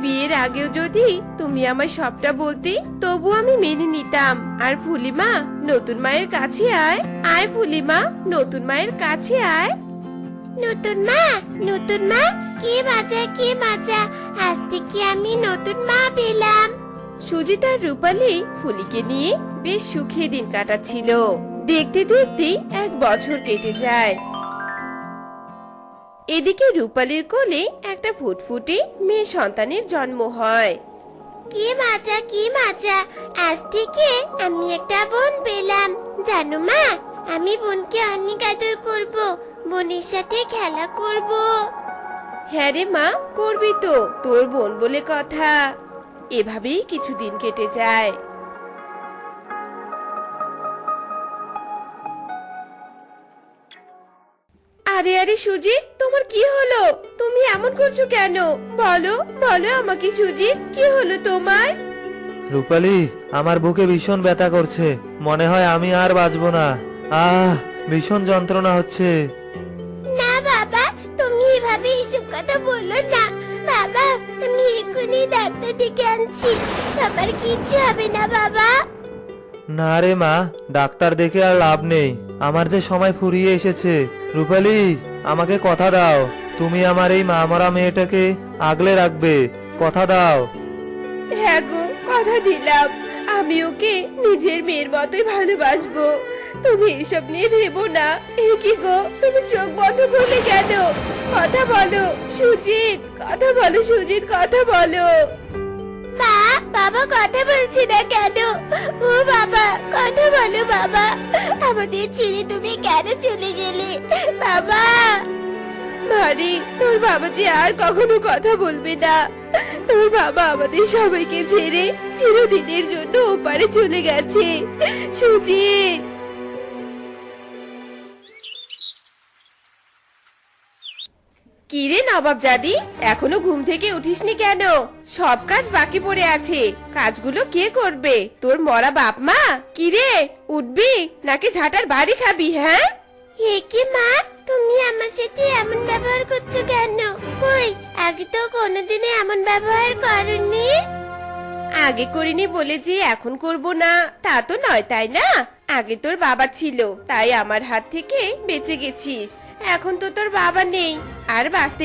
বিয়ের আগেও যদি তুমি আমায় সবটা বলতে তবু আমি মেনে নিতাম। আর ফুলিমা, নতুন মায়ের কাছে আয়। আয় ফুলিমা, নতুন মায়ের কাছে আয়। নতুন মা, কি মজা, আজ থেকে আমি নতুন মা পেলাম। সুজিত আর রূপালী ফুলিকে নিয়ে বেশ সুখে দিন কাটাচ্ছিল। দেখতে দেখতে 1 বছর কেটে যায়। এদিকে রূপালীর কোলে একটা ফুটফুটে মেয়ে সন্তানের জন্ম হয়। কি মজা, আজ থেকে আমি একটা বোন পেলাম। জানো মা, আমি বোনকে অনেক আদর করব, বোনের সাথে খেলা করব। হ্যাঁ রে মা, করবি তো, তোর বোন বলে কথা। এভাবেই কিছুদিন কেটে যায়। আরে আরে সুজিত, তোমার কি হলো? তুমি এমন করছো কেন? বলো বলো আমাকে সুজিত, কি হলো তোমার? রূপালী, আমার বুকে ভীষণ ব্যথা করছে, মনে হয় আমি আর বাঁচবো না। ভীষণ যন্ত্রণা হচ্ছে। না বাবা, তুমি এভাবে এসব কথা বলো না। বাবা, আমি এক্ষুনি ডাক্তার ডেকে আনছি। তোমার কিচ্ছু হবে না বাবা। না রে মা, ডাক্তার দেখে আর লাভ নেই, আমার যে সময় ফুরিয়ে এসেছে। রূপালী, আমাকে কথা দাও, তুমি আমার এই মা মরা মেয়েটাকে আগলে রাখবে, কথা দাও। হ্যাঁ গো, কথা দিলাম, আমি ওকে নিজের মেয়ের মতোই ভালোবাসবো। তুমি এসব নিয়ে ভেবো না। এ কি গো, তুমি চোখ বন্ধ করলে কেন? কথা বলো সুজিত, কথা বলো সুজিত, কথা বলো। মা, বাবা কথা বলছি না কেন? ও বাবা, কথা বলো বাবা। আমাদের ছেড়ে তুমি কেন চলে গেলে বাবা? মারি, তোর বাবা যে আর কখনো কথা বলবে না। তোর বাবা আমাদের সবাইকে ছেড়ে চিরদিনের জন্য ওপারে চলে গেছে। সুজিত। কিরে নবাব জাদি, এখনো ঘুম থেকে উঠিসনি কেন? সব কাজ বাকি পড়ে আছে, কাজগুলো কে করবে? তোর মরা বাপ মা? কিরে, উঠবি নাকি ঝাঁটার বাড়ি খাবি? হ্যাঁ, হে কি মা, তুমি আমার সাথে এমন ব্যবহার করছো কেন? কই, আগে তো কোনোদিনও এমন ব্যবহার করনি। আগে করিনি বলে যে এখন করব না তা তো নয়, তাই না? আগে তোর বাবা ছিল, তাই আমার হাত থেকে বেঁচে গেছিস। এখন তো তোর বাবা নেই, আর বাঁচতে